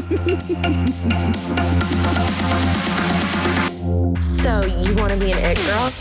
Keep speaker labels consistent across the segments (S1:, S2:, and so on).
S1: So you want to be an it girl?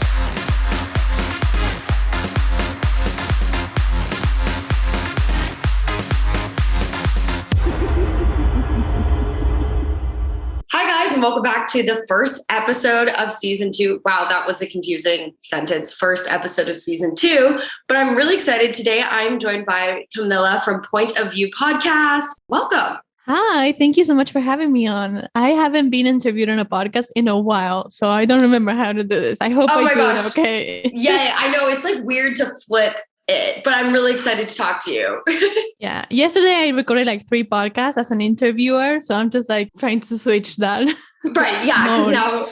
S1: Hi guys, and welcome back to the first episode of season 2. Wow, that was a confusing sentence. First episode of season 2, but I'm really excited today. I'm joined by Camila from Point of View Podcast. Welcome.
S2: Hi, thank you so much for having me on. I haven't been interviewed on a podcast in a while, so I don't remember how to do this. I hope I do it okay.
S1: Yeah, I know. It's like weird to flip it, but I'm really excited to talk to you.
S2: Yeah. Yesterday, I recorded like 3 podcasts as an interviewer, so I'm just like trying to switch that.
S1: Right. Yeah. Because now,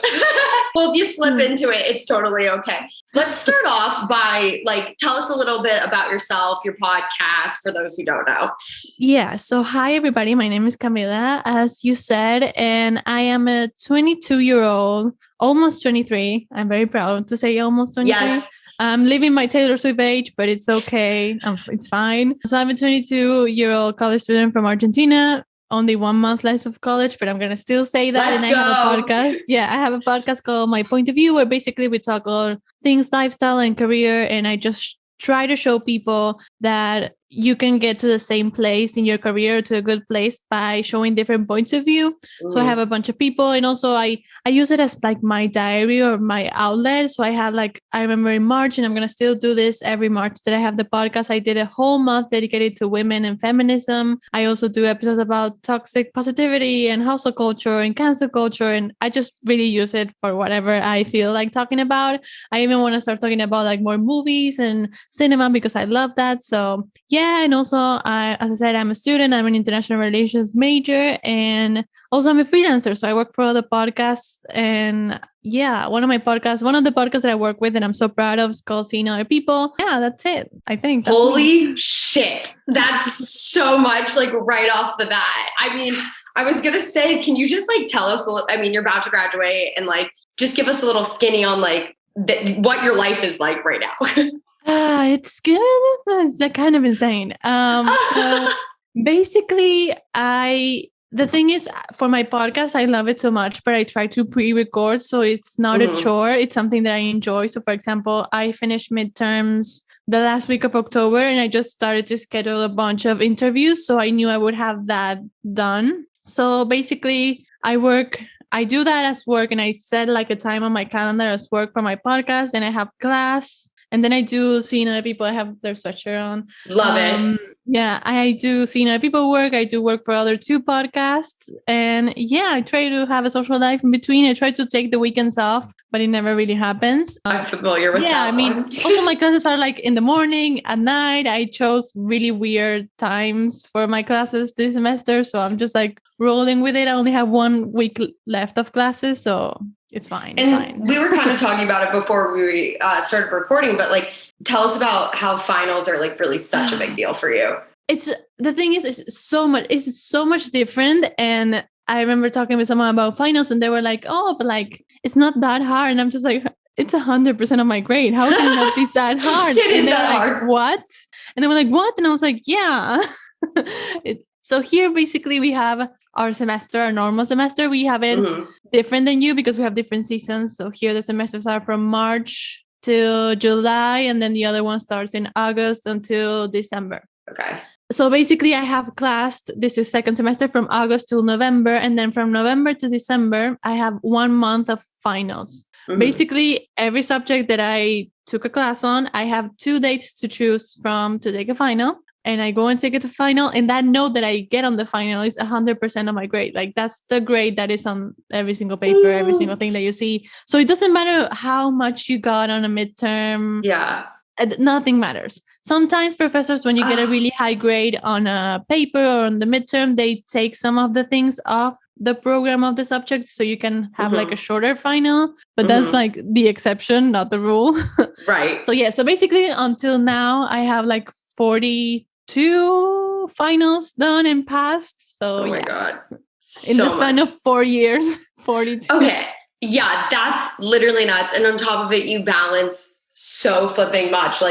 S1: well, if you slip into it, it's totally okay. Let's start off by tell us a little bit about yourself, your podcast, for those who don't know.
S2: Yeah. So hi, everybody. My name is Camila, as you said, and I am a 22-year-old, almost 23. I'm very proud to say almost 23.
S1: Yes.
S2: I'm living my Taylor Swift age, but it's okay. It's fine. So I'm a 22-year-old college student from Argentina. Only 1 month left of college, but I'm going to still say that.
S1: Let's
S2: and
S1: go.
S2: I have a podcast. Yeah, I have a podcast called My Point of View, where basically we talk all things lifestyle and career. And I just try to show people that you can get to the same place in your career, to a good place, by showing different points of view. So I have a bunch of people, and also I use it as like my diary or my outlet. So I have I remember in March, and I'm going to still do this every March that I have the podcast. I did a whole month dedicated to women and feminism. I also do episodes about toxic positivity and hustle culture and cancel culture. And I just really use it for whatever I feel like talking about. I even want to start talking about more movies and cinema because I love that. So yeah, and also, as I said, I'm a student. I'm an international relations major, and also I'm a freelancer. So I work for other podcasts, and yeah, one of the podcasts that I work with, and I'm so proud of, is called Seeing Other People. Yeah, that's it. I think.
S1: Holy shit. That's so much right off the bat. I mean, I was going to say, can you just tell us a little, you're about to graduate, and just give us a little skinny on what your life is like right now.
S2: It's good. It's kind of insane. So basically, the thing is, for my podcast, I love it so much, but I try to pre-record, so it's not a chore. It's something that I enjoy. So, for example, I finished midterms the last week of October, and I just started to schedule a bunch of interviews, so I knew I would have that done. So basically, I do that as work, and I set a time on my calendar as work for my podcast, and I have class. And then I do Seeing Other People. I have their sweatshirt on.
S1: Love it.
S2: Yeah, I do Seeing Other People work. I do work for other 2 podcasts. And yeah, I try to have a social life in between. I try to take the weekends off, but it never really happens.
S1: I'm familiar with that.
S2: Yeah, I mean, also my classes are in the morning, at night. I chose really weird times for my classes this semester. So I'm just rolling with it. I only have 1 week left of classes. So it's fine.
S1: We were kind of talking about it before we started recording, but tell us about how finals are really such a big deal for you.
S2: The thing is, it's so much different. And I remember talking with someone about finals, and they were like, "Oh, but it's not that hard." And I'm just like, "It's 100% of my grade. How can it not be that hard?"
S1: It is that hard.
S2: What? And they were like, "What?" And I was like, "Yeah." So here, basically, we have our semester, our normal semester. We have it different than you because we have different seasons. So here, the semesters are from March till July, and then the other one starts in August until December.
S1: Okay.
S2: So basically, I have class. This is second semester from August till November, and then from November to December, I have 1 month of finals. Basically, every subject that I took a class on, I have 2 dates to choose from to take a final. And I go and take it to final. And that note that I get on the final is 100% of my grade. That's the grade that is on every single paper, every single thing that you see. So it doesn't matter how much you got on a midterm.
S1: Yeah.
S2: Nothing matters. Sometimes professors, when you get a really high grade on a paper or on the midterm, they take some of the things off the program of the subject so you can have a shorter final. But that's the exception, not the rule.
S1: Right.
S2: So yeah, so basically until now, I have 42 finals done and passed. So
S1: oh my God. So
S2: in the span of 4 years, 42.
S1: Okay. Yeah, that's literally nuts. And on top of it, you balance so flipping much.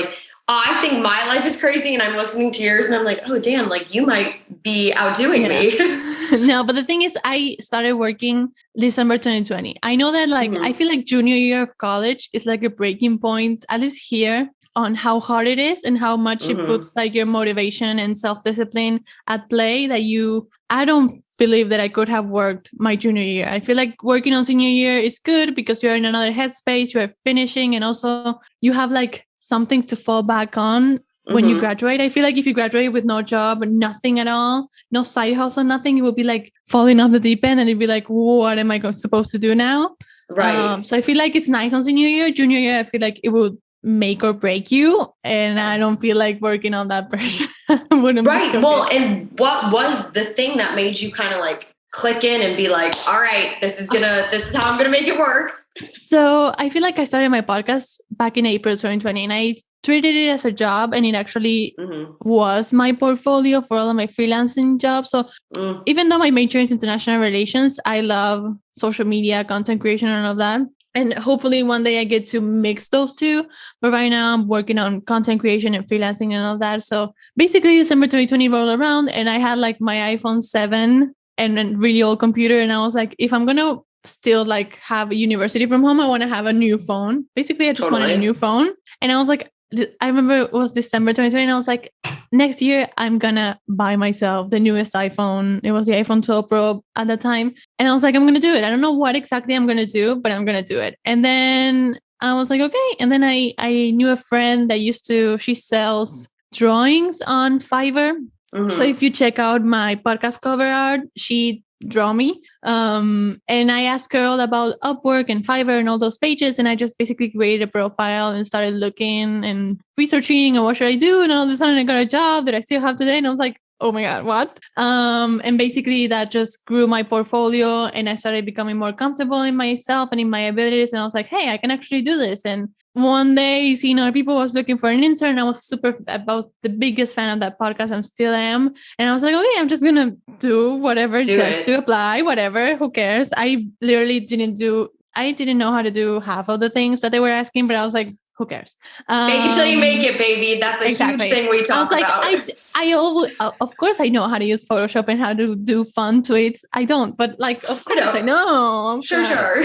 S1: I think my life is crazy and I'm listening to yours and I'm like, oh, damn, like you might be outdoing me.
S2: No, but the thing is, I started working December 2020. I know that I feel like junior year of college is like a breaking point, at least here, on how hard it is and how much it puts like your motivation and self-discipline at play that I don't believe that I could have worked my junior year. I feel like working on senior year is good because you're in another headspace, you're finishing, and also you have like something to fall back on when you graduate. I feel like if you graduate with no job, nothing at all, no side hustle, nothing, you will be like falling off the deep end and you'd be like, what am I supposed to do now?
S1: Right.
S2: So I feel like it's nice on senior year. Junior year, I feel like it will make or break you. And I don't feel like working on that pressure.
S1: Right. Well, and what was the thing that made you kind of like click in and be like, all right, this is how I'm going to make it work?
S2: So I feel like I started my podcast back in April 2020 and I treated it as a job, and it actually was my portfolio for all of my freelancing jobs. So even though my major is international relations, I love social media, content creation, and all of that. And hopefully one day I get to mix those two. But right now I'm working on content creation and freelancing and all that. So basically December 2020 rolled around and I had like my iPhone 7 and a really old computer. And I was like, if I'm going to still like have a university from home, I want to have a new phone. Basically, I just wanted a new phone. And I was like, I remember it was December 2020 and I was like, next year I'm gonna buy myself the newest iPhone. It was the iPhone 12 Pro at the time. And I was like, I'm gonna do it. I don't know what exactly I'm gonna do, but I'm gonna do it. And then I was like, okay. And then I knew a friend that she sells drawings on Fiverr. So if you check out my podcast cover art, she draw me. And I asked her all about Upwork and Fiverr and all those pages. And I just basically created a profile and started looking and researching and what should I do? And all of a sudden I got a job that I still have today. And I was like, oh my God, what? And basically that just grew my portfolio and I started becoming more comfortable in myself and in my abilities. And I was like, hey, I can actually do this. And one day, seeing other people was looking for an intern. I was the biggest fan of that podcast. I still am. And I was like, okay, I'm just going to do whatever it says to apply, whatever, who cares? I literally didn't know how to do half of the things that they were asking, but I was like, who cares?
S1: Fake it till you make it, baby. That's a huge thing we talk about.
S2: I always, of course, I know how to use Photoshop and how to do fun tweets. I don't, but like, of course, I know.
S1: Sure.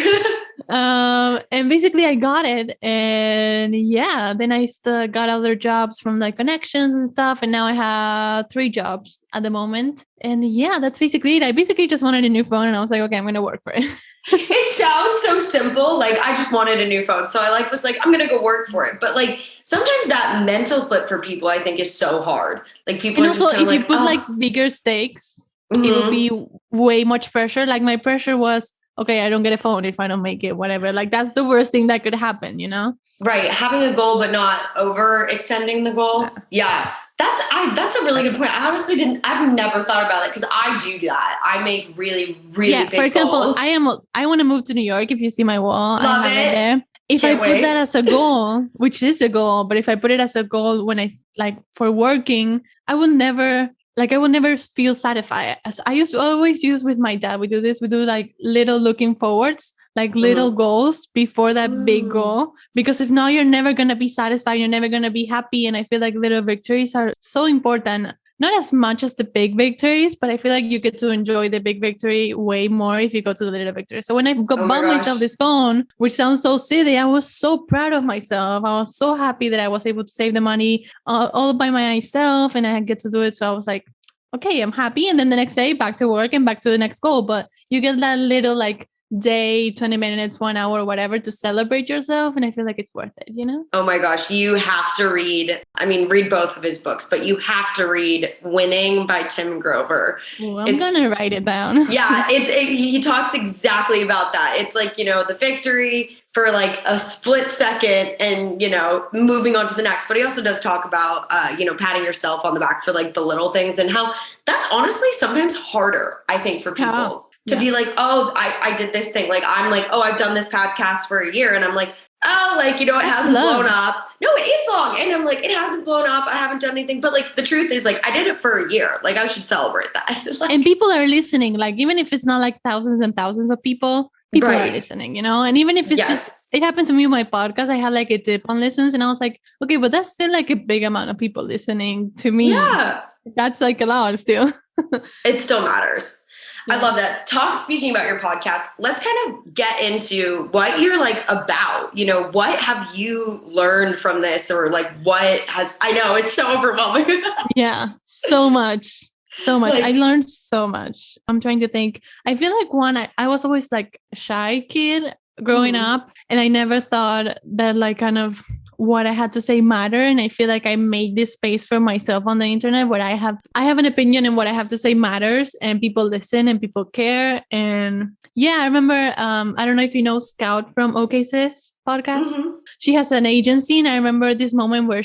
S2: And basically, I got it, and yeah, then I got other jobs from like connections and stuff, and now I have 3 jobs at the moment. And yeah, that's basically it. I basically just wanted a new phone, and I was like, okay, I'm going to work for it.
S1: It sounds so simple. Like I just wanted a new phone. So I was like, I'm going to go work for it. But like sometimes that mental flip for people, I think is so hard. Like people
S2: and
S1: are
S2: also
S1: just
S2: if you put like bigger stakes, it will be way much pressure. Like my pressure was, okay, I don't get a phone if I don't make it, whatever. Like that's the worst thing that could happen, you know?
S1: Right. Having a goal, but not overextending the goal. Yeah. That's a really good point. I honestly I've never thought about it because I do that. I make really, really big
S2: for example,
S1: goals.
S2: I want to move to New York. If you see my wall,
S1: Love
S2: I have it there. If I put that as a goal, which is a goal, but if I put it as a goal when I like for working, I would never feel satisfied. As I used to always use with my dad. We do like little looking forwards, like little goals before that big goal. Because if not, you're never going to be satisfied. You're never going to be happy. And I feel like little victories are so important. Not as much as the big victories, but I feel like you get to enjoy the big victory way more if you go to the little victory. So when I bought myself this phone, which sounds so silly, I was so proud of myself. I was so happy that I was able to save the money all by myself and I get to do it. So I was like, okay, I'm happy. And then the next day back to work and back to the next goal. But you get that little like day, 20 minutes, 1 hour, whatever to celebrate yourself. And I feel like it's worth it, you know?
S1: Oh my gosh. You have to read both of his books, but you have to read Winning by Tim Grover.
S2: Ooh, I'm going to write it down.
S1: Yeah. He talks exactly about that. It's like, the victory for like a split second and, moving on to the next. But he also does talk about, patting yourself on the back for like the little things and how that's honestly sometimes harder, I think, for people. To be like, oh, I did this thing. Like, I'm like, oh, I've done this podcast for a year. And I'm like, oh, like, it hasn't blown up. No, it is long. And I'm like, it hasn't blown up. I haven't done anything. But like, the truth is like, I did it for a year. Like, I should celebrate that.
S2: And people are listening. Like, even if it's not like thousands and thousands of people, people are
S1: Right.
S2: listening, you know? And even if it's
S1: Yes.
S2: just, it happened to me with my podcast. I had like a dip on listens and I was like, okay, but that's still like a big amount of people listening to me.
S1: Yeah.
S2: That's like a lot still.
S1: It still matters.
S2: Yeah.
S1: I love that. Speaking about your podcast, let's kind of get into what you're like about, you know, what have you learned from this, or like I know it's so overwhelming.
S2: Yeah, so much. Like, I learned so much. I'm trying to think. I feel like I was always like a shy kid growing up, and I never thought that like kind of what I had to say mattered. And I feel like I made this space for myself on the internet where I have an opinion, and what I have to say matters, and people listen and people care. And yeah, I remember, I don't know if you know Scout from OK Sis podcast. She has an agency, and I remember this moment where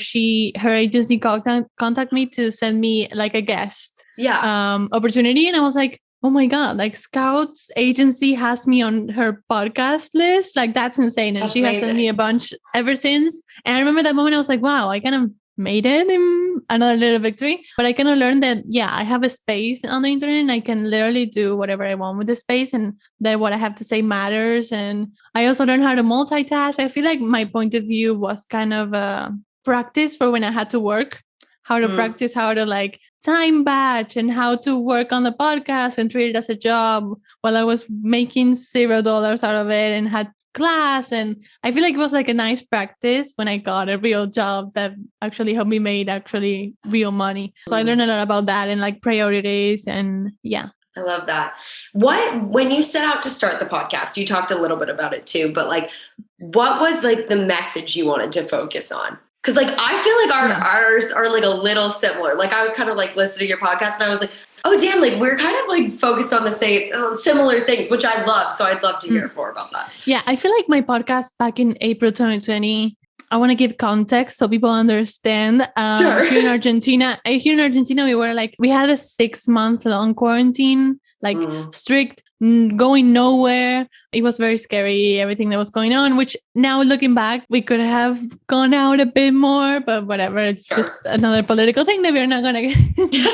S2: her agency contact me to send me like a guest opportunity. And I was like, oh my God, like Scout's agency has me on her podcast list. Like, that's insane. And
S1: that's
S2: she
S1: amazing.
S2: has sent me a bunch ever since. And I remember that moment, I was like, wow, I kind of made it in another little victory. But I kind of learned that, yeah, I have a space on the internet and I can literally do whatever I want with the space, and that what I have to say matters. And I also learned how to multitask. I feel like my point of view was kind of a practice for when I had to work, how to practice, how to like time batch, and how to work on the podcast and treat it as a job while I was making $0 out of it and had class. And I feel like it was like a nice practice when I got a real job that actually helped me make actually real money. So I learned a lot about that and like priorities. And yeah.
S1: I love that. When you set out to start the podcast, you talked a little bit about it too, but like, what was like the message you wanted to focus on? Cause like, I feel like ours are like a little similar. Like I was kind of like listening to your podcast and I was like, oh damn, like we're kind of like focused on the same similar things, which I love. So I'd love to hear more about that.
S2: Yeah. I feel like my podcast back in April 2020, I want to give context so people understand.
S1: Sure.
S2: Here in Argentina, we had a 6-month-long quarantine, like strict, going nowhere. It was very scary, everything that was going on, which now looking back, we could have gone out a bit more, but whatever. It's just another political thing that we're not going to get into.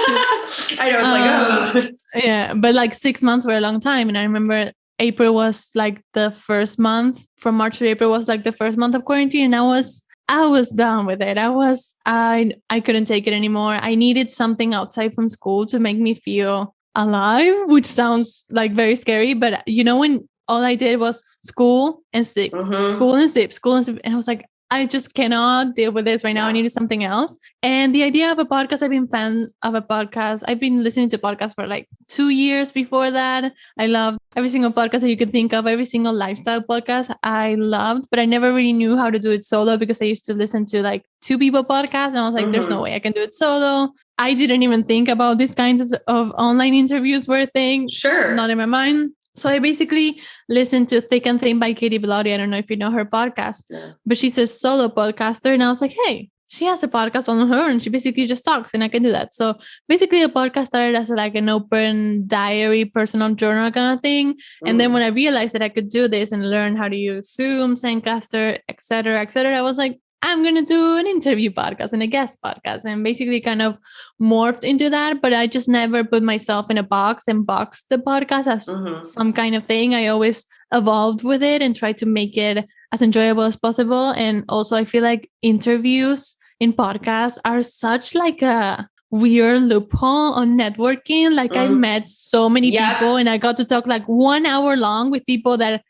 S1: I know, it's
S2: yeah, but like 6 months were a long time. And I remember April was like the first month, from March to April was like the first month of quarantine. And I was done with it. I couldn't take it anymore. I needed something outside from school to make me feel alive, which sounds like very scary. But you know, when all I did was school and sleep, school and sleep. And I was like, I just cannot deal with this right now. I needed something else. And the idea of a podcast, I've been a fan of a podcast. I've been listening to podcasts for like 2 years before that. I loved every single podcast that you could think of, every single lifestyle podcast I loved, but I never really knew how to do it solo because I used to listen to like 2 people podcasts. And I was like, there's no way I can do it solo. I didn't even think about these kinds of online interviews were a thing.
S1: Sure.
S2: Not in my mind. So I basically listened to Thick and Thin by Katie Bellotti. I don't know if you know her podcast, but she's a solo podcaster. And I was like, hey, she has a podcast on her and she basically just talks and I can do that. So basically the podcast started as like an open diary, personal journal kind of thing. And then when I realized that I could do this and learn how to use Zoom, Zencaster, etc., I was like, I'm going to do an interview podcast and a guest podcast, and basically kind of morphed into that. But I just never put myself in a box and boxed the podcast as some kind of thing. I always evolved with it and tried to make it as enjoyable as possible. And also I feel like interviews in podcasts are such like a weird loophole on networking. Like I met so many people and I got to talk like 1 hour long with people that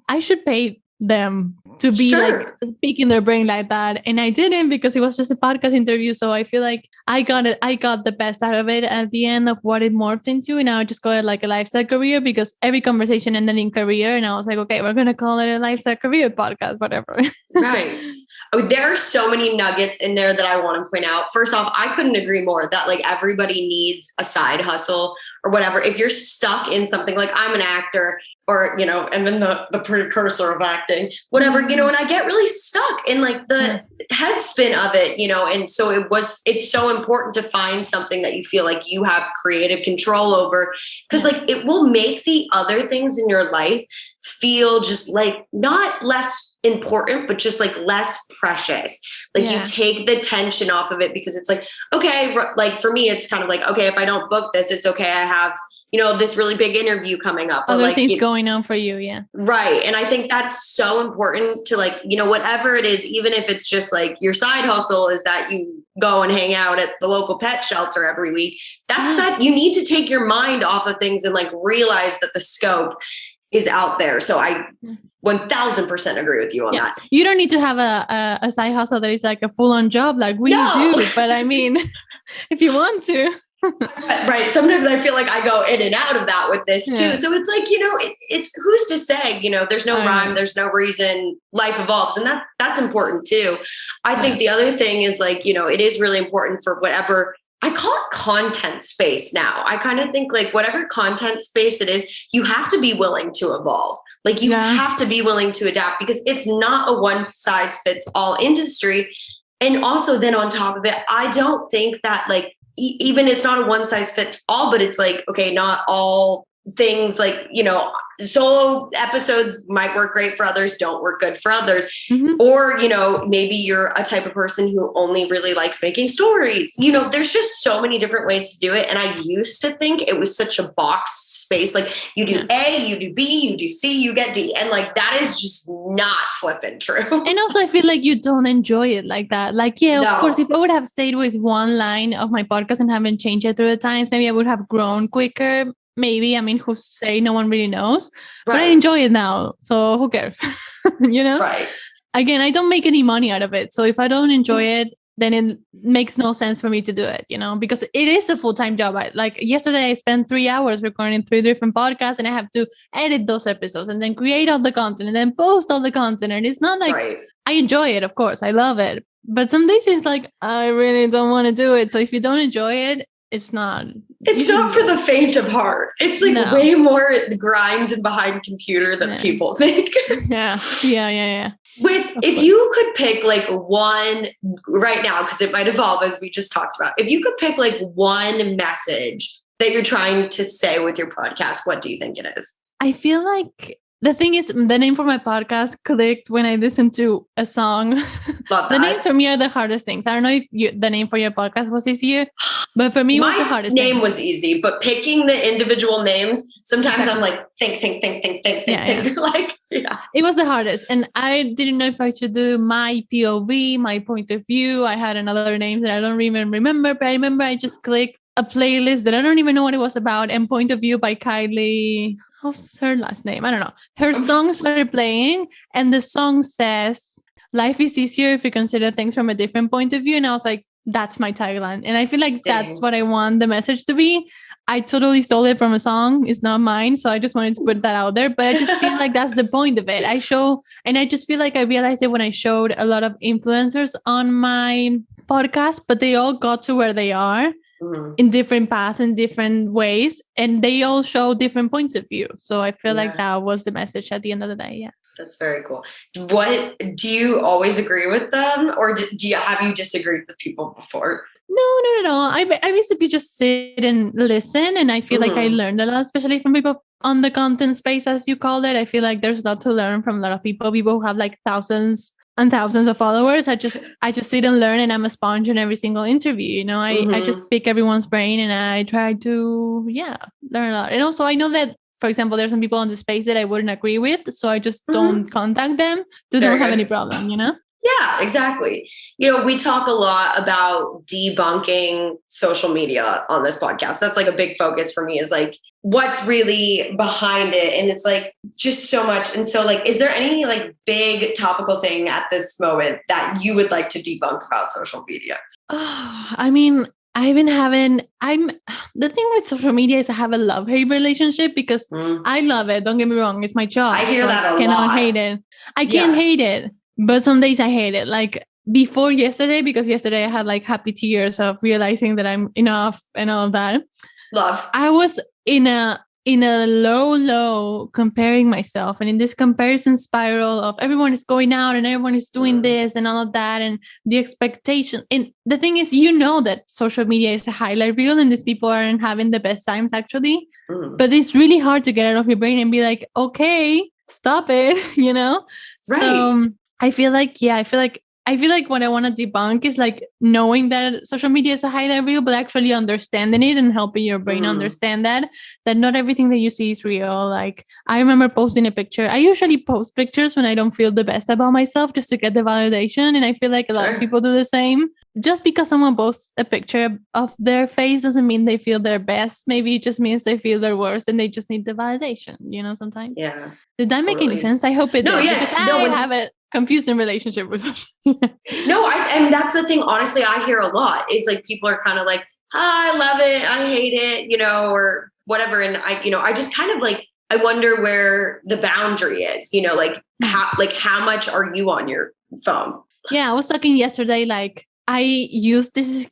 S2: I should pay them to be like speaking their brain like that. And I didn't, because it was just a podcast interview. So I feel like I got the best out of it at the end of what it morphed into. And now I just call it like a lifestyle career, because every conversation ended in career. And I was like, okay, we're going to call it a lifestyle career podcast, whatever.
S1: Right. Oh, there are so many nuggets in there that I want to point out. First off, I couldn't agree more that like everybody needs a side hustle or whatever. If you're stuck in something, like I'm an actor, or, you know, and then the precursor of acting, whatever, you know, and I get really stuck in like the head spin of it, you know, and so it's so important to find something that you feel like you have creative control over, because like it will make the other things in your life feel just like not less important, but just like less precious. Like you take the tension off of it, because it's like, okay, like for me, it's kind of like, okay, if I don't book this, it's okay. I have this really big interview coming up.
S2: Other
S1: or like
S2: things going on for you. Yeah.
S1: Right. And I think that's so important to like, whatever it is, even if it's just like your side hustle is that you go and hang out at the local pet shelter every week. That's not, you need to take your mind off of things and like realize that the scope is out there. So I 1000% agree with you on that.
S2: You don't need to have a side hustle that is like a full-on job like we do. But I mean, if you want to.
S1: Right. Sometimes I feel like I go in and out of that with this too. So it's like, it's who's to say, there's no rhyme, there's no reason, life evolves. And that's important too. I think the other thing is like, it is really important for whatever I call it content space now. I kind of think like whatever content space it is, you have to be willing to evolve. Like you have to be willing to adapt because it's not a one size fits all industry. And also then on top of it, I don't think that like, even it's not a one size fits all, but it's like, okay, not all things like, solo episodes might work great for others, don't work good for others. Or, maybe you're a type of person who only really likes making stories. There's just so many different ways to do it. And I used to think it was such a box space. Like you do A, you do B, you do C, you get D. And like, that is just not flipping true.
S2: And also I feel like you don't enjoy it like that. Like, of course, if I would have stayed with one line of my podcast and haven't changed it through the times, maybe I would have grown quicker. Maybe, I mean, who's to say? No one really knows, but I enjoy it now. So who cares?
S1: Right.
S2: Again, I don't make any money out of it. So if I don't enjoy it, then it makes no sense for me to do it, because it is a full-time job. Like yesterday, I spent 3 hours recording 3 different podcasts and I have to edit those episodes and then create all the content and then post all the content. And it's not like I enjoy it. Of course, I love it. But some days it's like, I really don't want to do it. So if you don't enjoy it, it's not
S1: for the faint of heart. It's like way more grind behind computer than people think.
S2: Yeah.
S1: If you could pick like one right now, because it might evolve as we just talked about, if you could pick like one message that you're trying to say with your podcast, what do you think it is?
S2: I feel like the thing is, the name for my podcast clicked when I listened to a song.
S1: Love that.
S2: The names for me are the hardest things. I don't know if the name for your podcast was easier, but for me, it was the hardest.
S1: My name was easy, but picking the individual names, sometimes I'm like, think. Like,
S2: it was the hardest. And I didn't know if I should do my POV, my point of view. I had another name that I don't even remember, but I remember I just clicked a playlist that I don't even know what it was about, and Point of View by Kylie. What's her last name? I don't know. Her song started playing and the song says, life is easier if you consider things from a different point of view. And I was like, that's my tagline. And I feel like that's what I want the message to be. I totally stole it from a song. It's not mine. So I just wanted to put that out there. But I just feel like that's the point of it. I just feel like I realized it when I showed a lot of influencers on my podcast, but they all got to where they are. In different paths, in different ways, and they all show different points of view. So I feel like that was the message at the end of the day. Yeah,
S1: that's very cool. What do you always agree with them, or have you disagreed with people before?
S2: No. I basically just sit and listen, and I feel like I learned a lot, especially from people on the content space, as you call it. I feel like there's a lot to learn from a lot of people who have like thousands and thousands of followers. I just sit and learn, and I'm a sponge in every single interview. I just pick everyone's brain and I try to learn a lot. And also I know that, for example, there's some people on the space that I wouldn't agree with, so I just don't contact them. Don't have any problem.
S1: Yeah, exactly. We talk a lot about debunking social media on this podcast. That's like a big focus for me, is like what's really behind it. And it's like just so much. And so like, is there any like big topical thing at this moment that you would like to debunk about social media?
S2: I mean, the thing with social media is I have a love-hate relationship because I love it. Don't get me wrong. It's my job.
S1: I hear that a lot.
S2: I cannot hate it. I can't hate it. But some days I hate it. Like before yesterday, because yesterday I had like happy tears of realizing that I'm enough and all of that.
S1: Love.
S2: I was in a low comparing myself, and in this comparison spiral of everyone is going out and everyone is doing this and all of that, and the expectation. And the thing is, that social media is a highlight reel and these people aren't having the best times actually. But it's really hard to get out of your brain and be like, okay, stop it,
S1: Right.
S2: So I feel like I feel like what I want to debunk is like knowing that social media is a highlight reel, but actually understanding it and helping your brain understand that not everything that you see is real. Like I remember posting a picture. I usually post pictures when I don't feel the best about myself just to get the validation. And I feel like a lot of people do the same. Just because someone posts a picture of their face doesn't mean they feel their best. Maybe it just means they feel their worst and they just need the validation, sometimes.
S1: Yeah.
S2: Did that make any sense? I hope it did.
S1: Yes.
S2: I have a confusing relationship with social media.
S1: No, and that's the thing, honestly, I hear a lot is like people are kind of like, I love it, I hate it, or whatever. And I just kind of like, I wonder where the boundary is, like how much are you on your phone?
S2: Yeah, I was talking yesterday, like I use this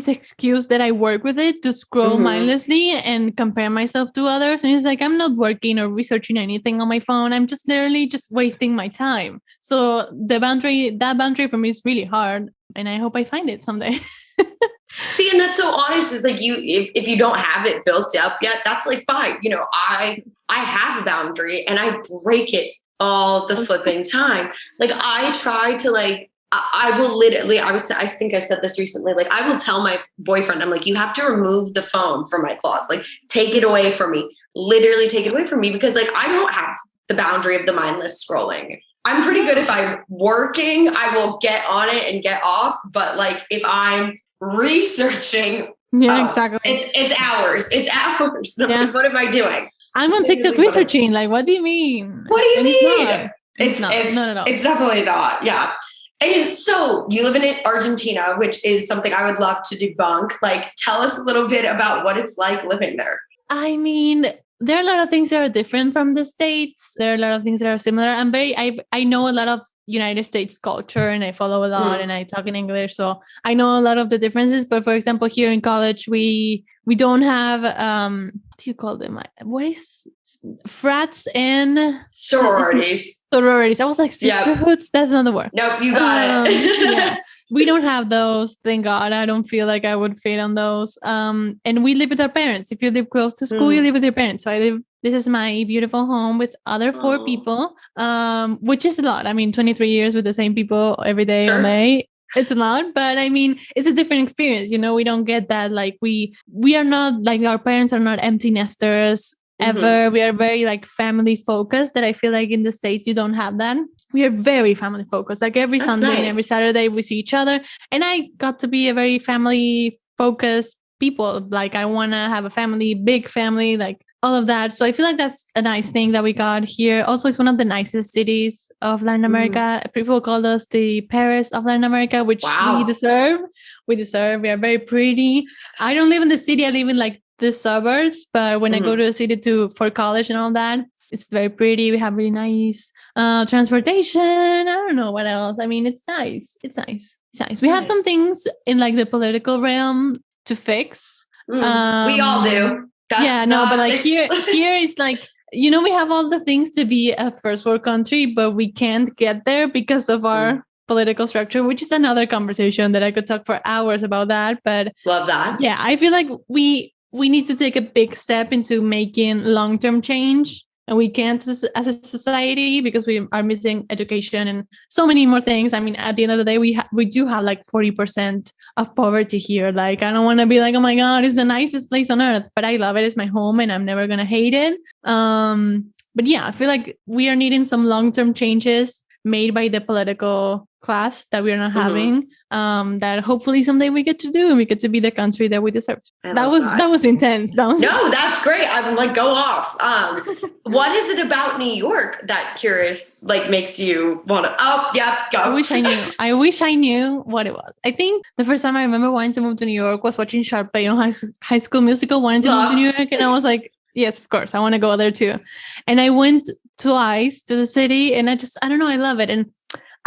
S2: excuse that I work with it to scroll mindlessly and compare myself to others. And it's like, I'm not working or researching anything on my phone. I'm just literally just wasting my time. So that boundary for me is really hard. And I hope I find it someday.
S1: See, and that's so honest. Is like if you don't have it built up yet, that's like fine. I have a boundary and I break it all the flipping time. Like I try to like, I will literally, I think I said this recently, like I will tell my boyfriend, I'm like, you have to remove the phone from my claws, like take it away from me, literally take it away from me, because like I don't have the boundary of the mindless scrolling. I'm pretty good if I'm working, I will get on it and get off. But like if I'm researching,
S2: exactly.
S1: It's hours. Like, what am I doing?
S2: I'm on TikTok researching. Like, what do you mean?
S1: What do you mean?
S2: It's not at all.
S1: It's definitely not. Yeah. And so you live in Argentina, which is something I would love to debunk. Like, tell us a little bit about what it's like living there.
S2: I mean, there are a lot of things that are different from the States. There are a lot of things that are similar. I know a lot of United States culture and I follow a lot and I talk in English. So I know a lot of the differences. But for example, here in college, we don't have, what do you call them? What is frats and
S1: sororities?
S2: Sororities. I was like, sisterhoods? Yep. That's not the word.
S1: Nope, you got it.
S2: Yeah. We don't have those. Thank God. I don't feel like I would fit on those. And we live with our parents. If you live close to school, you live with your parents. So this is my beautiful home with other 4 people, which is a lot. I mean, 23 years with the same people every day, all day. It's a lot, but I mean, it's a different experience. We don't get that. Like we are not like our parents are not empty nesters ever. We are very like family focused that I feel like in the States, you don't have that. We are very family focused. Like every Sunday and every Saturday we see each other. And I got to be a very family focused people. Like I want to have a family, big family, like all of that. So I feel like that's a nice thing that we got here. Also, it's one of the nicest cities of Latin America. People call us the Paris of Latin America, which we deserve. We deserve. We are very pretty. I don't live in the city. I live in like the suburbs. But when I go to the city for college and all that, it's very pretty. We have really nice transportation. I don't know what else. I mean, it's nice. It's nice. We have some things in like the political realm to fix.
S1: We all do.
S2: But like here it's like, we have all the things to be a first world country, but we can't get there because of our political structure, which is another conversation that I could talk for hours about that. But
S1: love that.
S2: Yeah, I feel like we need to take a big step into making long-term change. And we can't as a society because we are missing education and so many more things. I mean, at the end of the day, we do have like 40% of poverty here. Like, I don't want to be like, oh my God, it's the nicest place on earth, but I love it. It's my home and I'm never going to hate it. But yeah, I feel like we are needing some long-term changes made by the political class that we are not having, that hopefully someday we get to do and we get to be the country that we deserve. That was intense.
S1: No, that's great. I'm like, go off. What is it about New York that makes you want to, go.
S2: I wish I knew what it was. I think the first time I remember wanting to move to New York was watching Sharpay on High School Musical, wanting to move to New York. And I was like, yes, of course, I want to go there too. And I went twice to the city and I don't know, I love it. And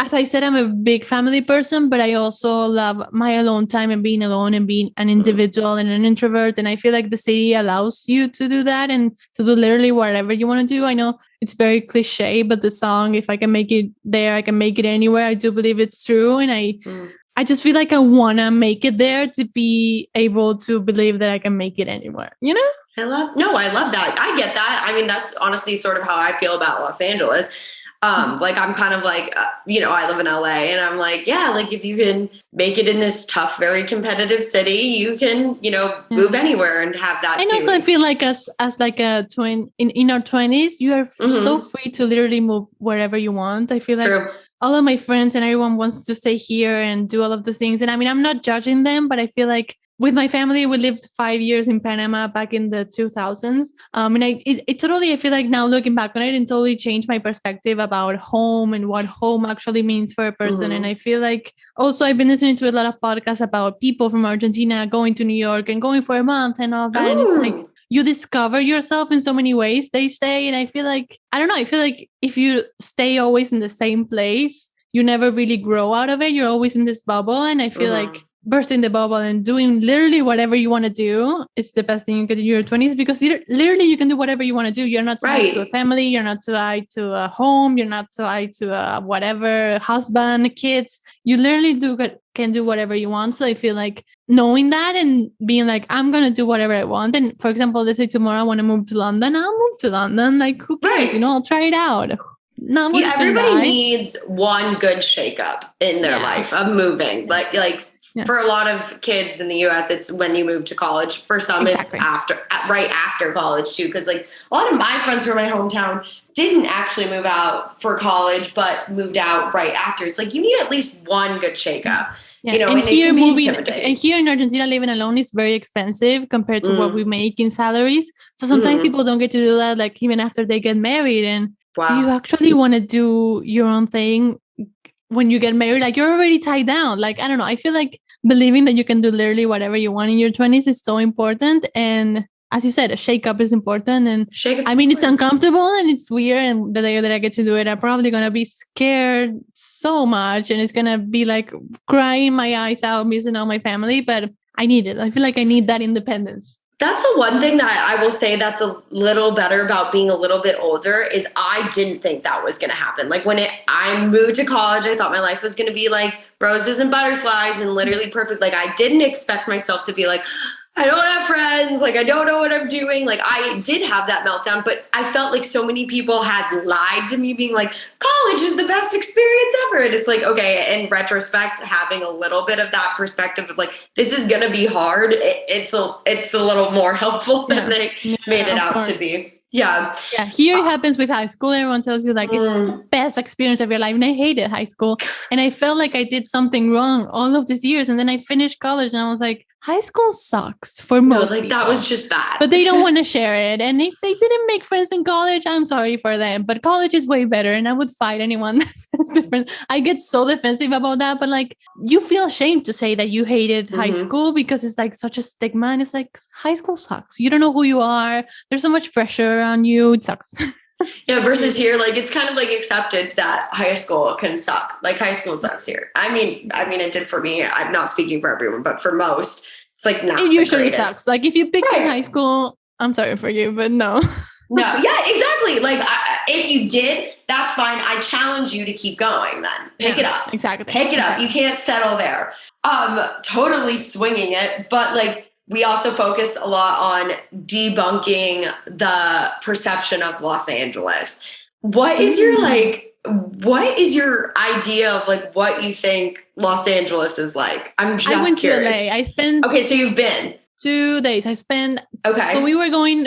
S2: as I said, I'm a big family person, but I also love my alone time and being alone and being an individual and an introvert. And I feel like the city allows you to do that and to do literally whatever you want to do. I know it's very cliche, but the song, if I can make it there, I can make it anywhere. I do believe it's true. And I just feel like I want to make it there to be able to believe that I can make it anywhere, I love
S1: that. I get that. I mean, that's honestly sort of how I feel about Los Angeles. Like I'm kind of like, I live in LA and I'm like, yeah, like if you can make it in this tough, very competitive city, you can, move anywhere and have that
S2: and
S1: too.
S2: also I feel like as like a twin in our 20s, you are so free to literally move wherever you want. I feel like
S1: True.
S2: all of my friends and everyone wants to stay here and do all of the things. And I mean, I'm not judging them, but I feel like with my family, we lived 5 years in Panama back in the 2000s. And it totally, I feel like now looking back on it, it totally changed my perspective about home and what home actually means for a person. And I feel like also I've been listening to a lot of podcasts about people from Argentina going to New York and going for a month and all that. And it's like, you discover yourself in so many ways, they say. And I feel like, I don't know, I feel like if you stay always in the same place, you never really grow out of it. You're always in this bubble. And I feel like bursting the bubble and doing literally whatever you want to do, it's the best thing you can do in your 20s, because literally you can do whatever you want to do. You're not tied to a family. You're not tied to a home. You're not tied to a whatever, husband, kids. You literally can do whatever you want. So I feel like knowing that and being like, I'm going to do whatever I want. And for example, let's say tomorrow I want to move to London. I'll move to London. Like, who cares? I'll try it out.
S1: Everybody needs one good shakeup in their life of moving. For a lot of kids in the US, it's when you move to college. For some, it's right after college too. Because like a lot of my friends from my hometown didn't actually move out for college, but moved out right after. It's like you need at least one good shakeup.
S2: Yeah. And here and here in Argentina, living alone is very expensive compared to what we make in salaries. So sometimes people don't get to do that, like even after they get married. And do you actually want to do your own thing when you get married? Like you're already tied down. Like, I don't know. I feel like believing that you can do literally whatever you want in your 20s is so important. And as you said, a shake-up is important. And I mean, it's uncomfortable and it's weird. And the day that I get to do it, I'm probably going to be scared so much. And it's going to be like crying my eyes out, missing out my family. But I need it. I feel like I need that independence.
S1: That's the one thing that I will say that's a little better about being a little bit older is I didn't think that was going to happen. Like when I moved to college, I thought my life was going to be like roses and butterflies and literally perfect. Like I didn't expect myself to be like, I don't have friends. Like, I don't know what I'm doing. Like I did have that meltdown, but I felt like so many people had lied to me being like, college is the best experience ever. And it's like, okay, in retrospect, having a little bit of that perspective of like, this is going to be hard. It's a little more helpful than they made it out to be. Yeah.
S2: Yeah. Here it happens with high school. Everyone tells you like it's the best experience of your life. And I hated high school. And I felt like I did something wrong all of these years. And then I finished college and I was like, high school sucks for most people.
S1: That was just bad.
S2: But they don't want to share it. And if they didn't make friends in college, I'm sorry for them. But college is way better. And I would fight anyone that says different. I get so defensive about that. But like, you feel ashamed to say that you hated high school because it's like such a stigma. And it's like, high school sucks. You don't know who you are. There's so much pressure on you. It sucks.
S1: Yeah, versus here, like it's kind of like accepted that high school can suck. Like high school sucks here. I mean, it did for me. I'm not speaking for everyone, but for most, it's like not.
S2: It usually sucks. Like if you pick in high school, I'm sorry for you, but no.
S1: No, yeah, exactly. Like if you did, that's fine. I challenge you to keep going. Then pick it up.
S2: Exactly.
S1: Pick it up. You can't settle there. Totally swinging it, but like. We also focus a lot on debunking the perception of Los Angeles. What is your idea of like what you think Los Angeles is like? I'm just curious.
S2: To LA.
S1: Okay, so you've been
S2: 2 days.
S1: Okay.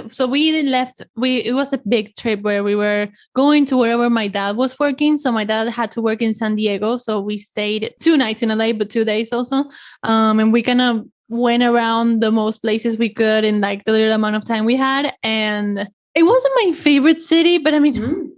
S2: So we left. It was a big trip where we were going to wherever my dad was working. So my dad had to work in San Diego. So we stayed 2 nights in LA, but 2 days also. And we kind of went around the most places we could in like the little amount of time we had. And it wasn't my favorite city, but I mean,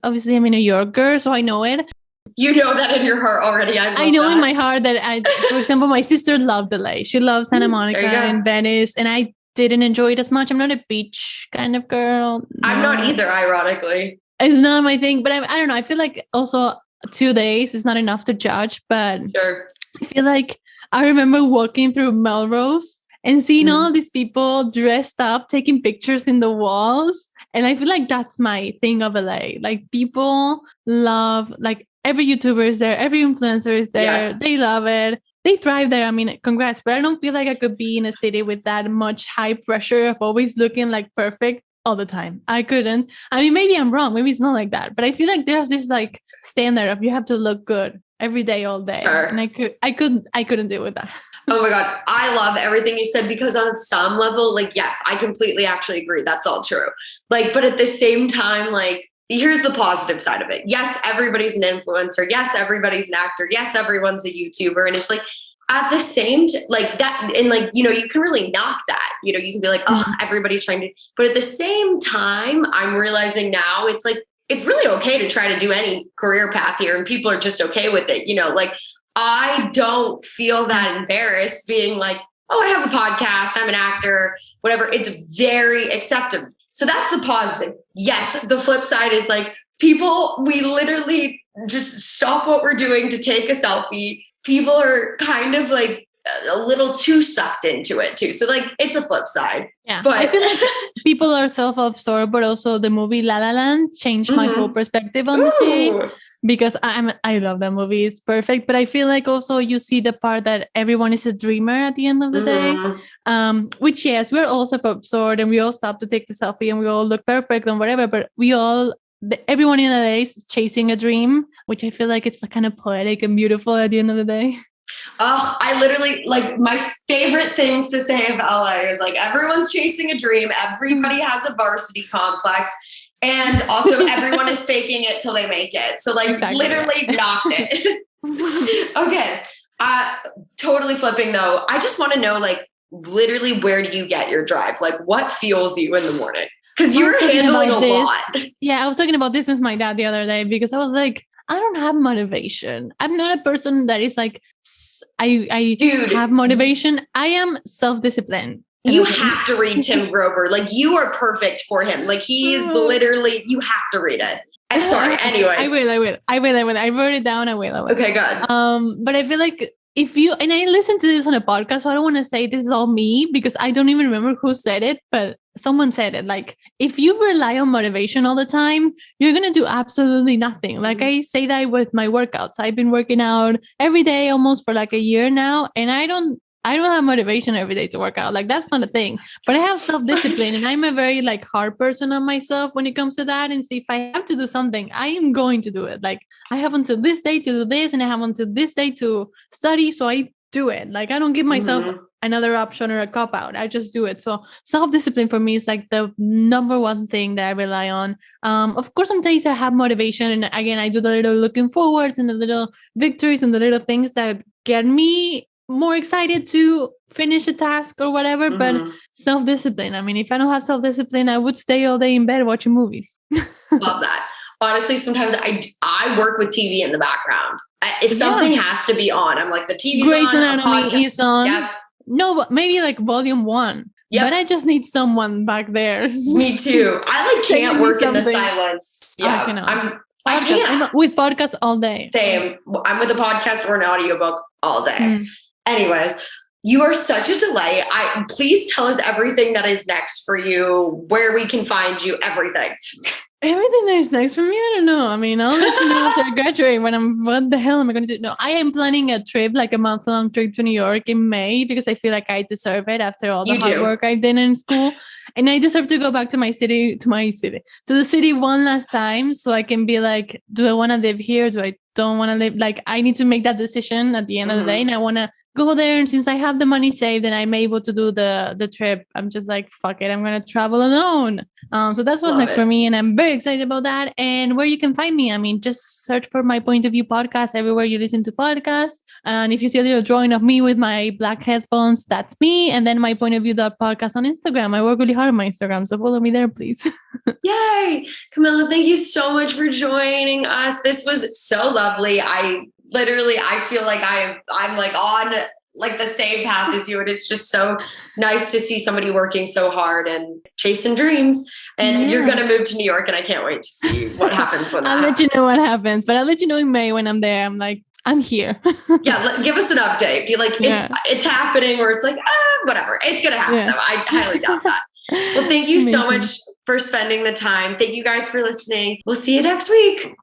S2: obviously I'm a New Yorker, so I know it.
S1: You know that in your heart already.
S2: I know in my heart that for example, my sister loved LA. She loved Santa Monica and Venice, and I didn't enjoy it as much. I'm not a beach kind of girl. No.
S1: I'm not either, ironically.
S2: It's not my thing, but I don't know. I feel like also 2 days is not enough to judge, but
S1: sure.
S2: I feel like I remember walking through Melrose and seeing all these people dressed up, taking pictures in the walls. And I feel like that's my thing of LA. Like people love, like every YouTuber is there, every influencer is there. Yes. They love it. They thrive there. I mean, congrats. But I don't feel like I could be in a city with that much high pressure of always looking like perfect all the time. I couldn't. I mean, maybe I'm wrong. Maybe it's not like that. But I feel like there's this like standard of you have to look good every day, all day.
S1: Sure.
S2: And I couldn't deal with that.
S1: Oh my God. I love everything you said, because on some level, like, yes, I completely actually agree. That's all true. Like, but at the same time, like, here's the positive side of it. Yes, everybody's an influencer. Yes, everybody's an actor. Yes, everyone's a YouTuber. And it's like, at the same like that, and like, you know, you can really knock that, you know, you can be like, oh, everybody's trying to, but at the same time, I'm realizing now it's like, it's really okay to try to do any career path here, and people are just okay with it. You know, like, I don't feel that embarrassed being like, oh, I have a podcast, I'm an actor, whatever. It's very acceptable. So that's the positive. Yes. The flip side is like, people, we literally just stop what we're doing to take a selfie. People are kind of like a little too sucked into it too. So like, it's a flip side.
S2: Yeah.
S1: But
S2: I feel like people are self-absorbed, but also the movie La La Land changed my whole perspective on the city, because I love that movie. It's perfect. But I feel like also you see the part that everyone is a dreamer at the end of the day, which, yes, we're all self-absorbed and we all stop to take the selfie and we all look perfect and whatever, but everyone in LA is chasing a dream, which I feel like it's kind of poetic and beautiful at the end of the day.
S1: Oh, I literally, like, my favorite things to say of LA is like, everyone's chasing a dream. Everybody has a varsity complex. And also everyone is faking it till they make it. So like, literally knocked it. Okay. Totally flipping though. I just want to know, like, literally, where do you get your drive? Like, what fuels you in the morning? Because you were handling a lot.
S2: Yeah, I was talking about this with my dad the other day, because I was like, I don't have motivation. I'm not a person that is like, I have motivation. I am self-disciplined.
S1: You have to read Tim Grover. Like, you are perfect for him. Like, he's literally, you have to read it. I'm sorry. Anyways.
S2: I will. I wrote it down. I will.
S1: Okay, good.
S2: But I feel like and I listened to this on a podcast, so I don't want to say this is all me, because I don't even remember who said it, but someone said it. Like, if you rely on motivation all the time, you're going to do absolutely nothing. Like, I say that with my workouts. I've been working out every day almost for like a year now, and I don't have motivation every day to work out. Like, that's not a thing, but I have self-discipline, and I'm a very like hard person on myself when it comes to that. And see, if I have to do something, I am going to do it. Like, I have until this day to do this, and I have until this day to study. So I do it. Like, I don't give myself another option or a cop out. I just do it. So self-discipline for me is like the number one thing that I rely on. Of course, some days I have motivation, and again, I do the little looking forwards and the little victories and the little things that get me more excited to finish a task or whatever, but self-discipline. I mean, if I don't have self-discipline, I would stay all day in bed watching movies.
S1: Love that. Honestly, sometimes I work with TV in the background. If something has to be on, I'm like, the TV's
S2: Grey's
S1: on.
S2: Anatomy is on.
S1: Yep.
S2: No, but maybe like volume 1. Yep. But I just need someone back there.
S1: Me too. I like can't work in the silence. Yeah, I can't.
S2: I'm with podcasts all day.
S1: Same. I'm with a podcast or an audiobook all day. Anyways, you are such a delight. Please tell us everything that is next for you, where we can find you, everything.
S2: Everything that is next for me, I don't know. I mean, I'll let you know after I graduate what the hell am I going to do? No, I am planning a trip, like a month-long trip to New York in May, because I feel like I deserve it after all the hard work I've done in school. And I deserve to go back to the city one last time, so I can be like, do I want to live here? Do I don't want to live? Like, I need to make that decision at the end of the day, and I want to go there. And since I have the money saved and I'm able to do the trip, I'm just like, fuck it, I'm going to travel alone. So that's what's next for me, and I'm very excited about that. And where you can find me, I mean, just search for My Point of View podcast everywhere you listen to podcasts. And if you see a little drawing of me with my black headphones, that's me. And then My Point of View podcast on Instagram. I work really hard on my Instagram, so follow me there, please.
S1: Yay! Camila, thank you so much for joining us. This was so lovely. I feel like I'm like on like the same path as you. And it's just so nice to see somebody working so hard and chasing dreams. And you're going to move to New York, and I can't wait to see what happens when that
S2: I'll let you know what happens, but I'll let you know in May when I'm there. I'm like, I'm here.
S1: Give us an update. Be like, it's happening, or it's like, whatever. It's going to happen though. I highly doubt that. Well, thank you so much for spending the time. Thank you guys for listening. We'll see you next week.